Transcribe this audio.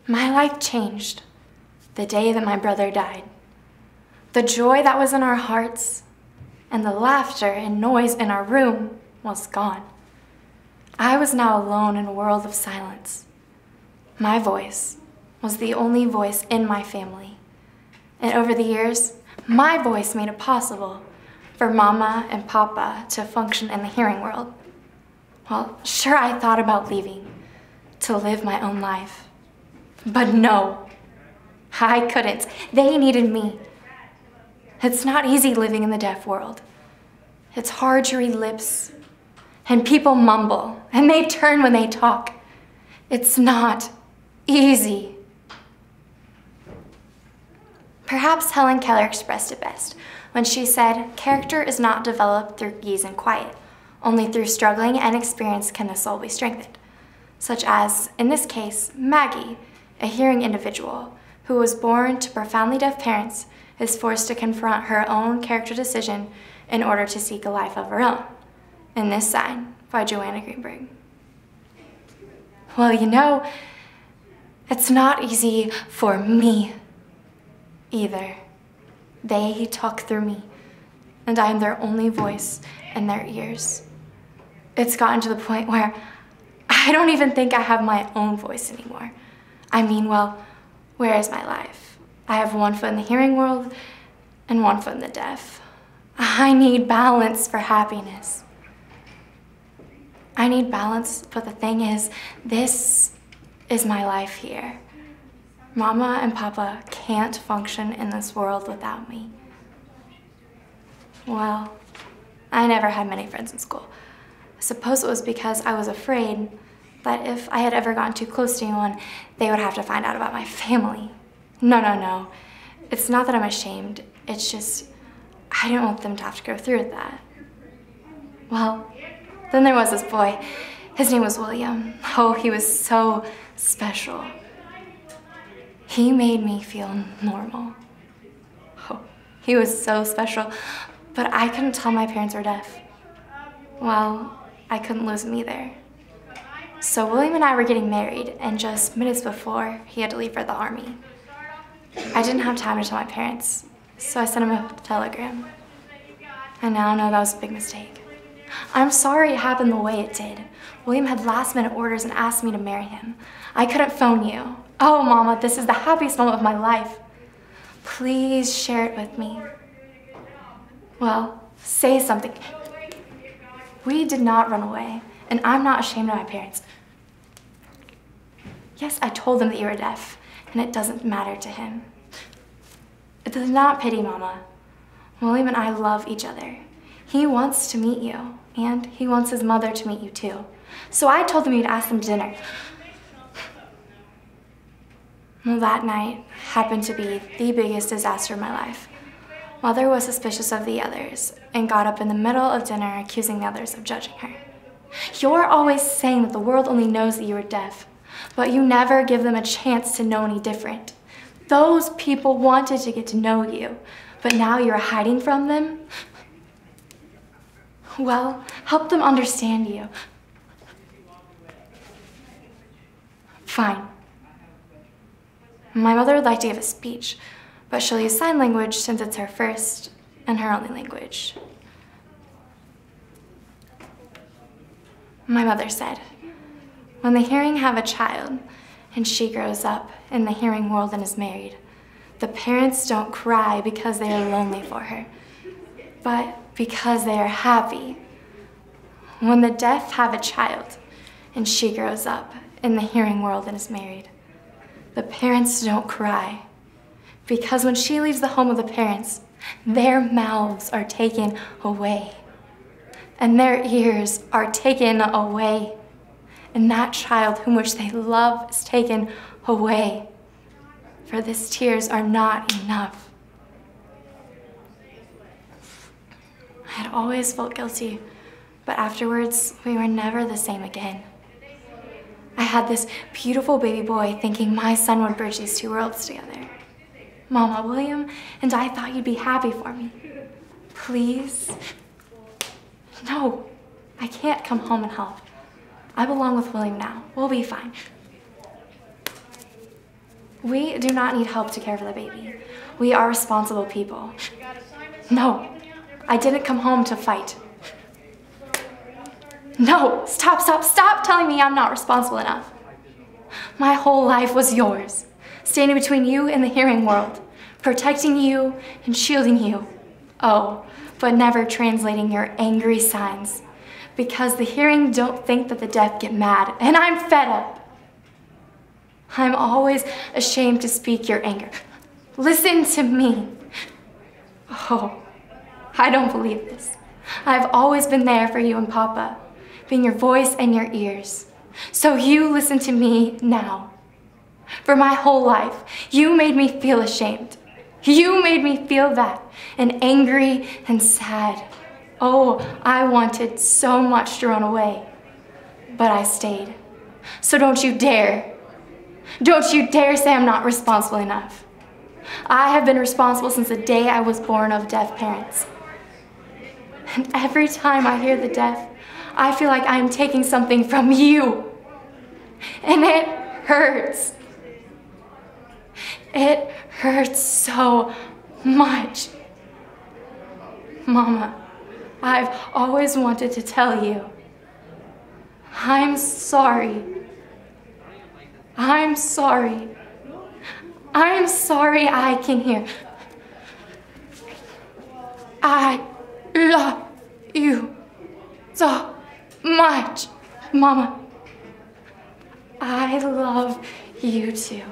My life changed the day that my brother died. The joy that was in our hearts and the laughter and noise in our room was gone. I was now alone in a world of silence. My voice was the only voice in my family. And over the years, my voice made it possible for Mama and Papa to function in the hearing world. Well, sure, I thought about leaving to live my own life. But no, I couldn't. They needed me. It's not easy living in the deaf world. It's hard to read lips, and people mumble, and they turn when they talk. It's not easy. Perhaps Helen Keller expressed it best when she said, "Character is not developed through ease and quiet. Only through struggling and experience can the soul be strengthened." Such as, in this case, Maggie, a hearing individual who was born to profoundly deaf parents, is forced to confront her own character decision in order to seek a life of her own. In this sign by Joanna Greenberg. Well, you know, it's not easy for me either. They talk through me, and I am their only voice in their ears. It's gotten to the point where I don't even think I have my own voice anymore. I mean, well, where is my life? I have one foot in the hearing world and one foot in the deaf. I need balance for happiness. I need balance, but the thing is, this is my life here. Mama and Papa can't function in this world without me. Well, I never had many friends in school. I suppose it was because I was afraid that if I had ever gotten too close to anyone, they would have to find out about my family. No. It's not that I'm ashamed. It's just, I didn't want them to have to go through with that. Well, then there was this boy. His name was William. Oh, he was so special. He made me feel normal. Oh, he was so special, but I couldn't tell my parents were deaf. Well, I couldn't lose him either. So William and I were getting married, and just minutes before, he had to leave for the army. I didn't have time to tell my parents, so I sent him a telegram. I now know that was a big mistake. I'm sorry it happened the way it did. William had last-minute orders and asked me to marry him. I couldn't phone you. Oh, Mama, this is the happiest moment of my life. Please share it with me. Well, say something. We did not run away, and I'm not ashamed of my parents. Yes, I told them that you were deaf, and it doesn't matter to him. It does not pity Mama. William and I love each other. He wants to meet you, and he wants his mother to meet you too. So I told him you'd ask them to dinner. Well, that night happened to be the biggest disaster of my life. Mother was suspicious of the others and got up in the middle of dinner accusing the others of judging her. You're always saying that the world only knows that you are deaf, but you never give them a chance to know any different. Those people wanted to get to know you, but now you're hiding from them? Well, help them understand you. Fine. My mother would like to give a speech, but she'll use sign language since it's her first and her only language. My mother said, when the hearing have a child and she grows up in the hearing world and is married, the parents don't cry because they are lonely for her, but because they are happy. When the deaf have a child and she grows up in the hearing world and is married, the parents don't cry because when she leaves the home of the parents, their mouths are taken away and their ears are taken away, and that child whom which they love is taken away. For these tears are not enough. I had always felt guilty, but afterwards, we were never the same again. I had this beautiful baby boy thinking my son would bridge these two worlds together. Mama, William and I thought you'd be happy for me. Please? No, I can't come home and help. I belong with William now. We'll be fine. We do not need help to care for the baby. We are responsible people. No, I didn't come home to fight. No, stop telling me I'm not responsible enough. My whole life was yours, standing between you and the hearing world, protecting you and shielding you. Oh, but never translating your angry signs, because the hearing don't think that the deaf get mad, and I'm fed up. I'm always ashamed to speak your anger. Listen to me. Oh, I don't believe this. I've always been there for you and Papa, being your voice and your ears. So you listen to me now. For my whole life, you made me feel ashamed. You made me feel that, and angry and sad. Oh, I wanted so much to run away, but I stayed. So don't you dare say I'm not responsible enough. I have been responsible since the day I was born of deaf parents. And every time I hear the deaf, I feel like I'm taking something from you. And it hurts. It hurts so much. Mama, I've always wanted to tell you. I'm sorry. I'm sorry. I'm sorry I can hear. I love you so much, Mama. I love you too.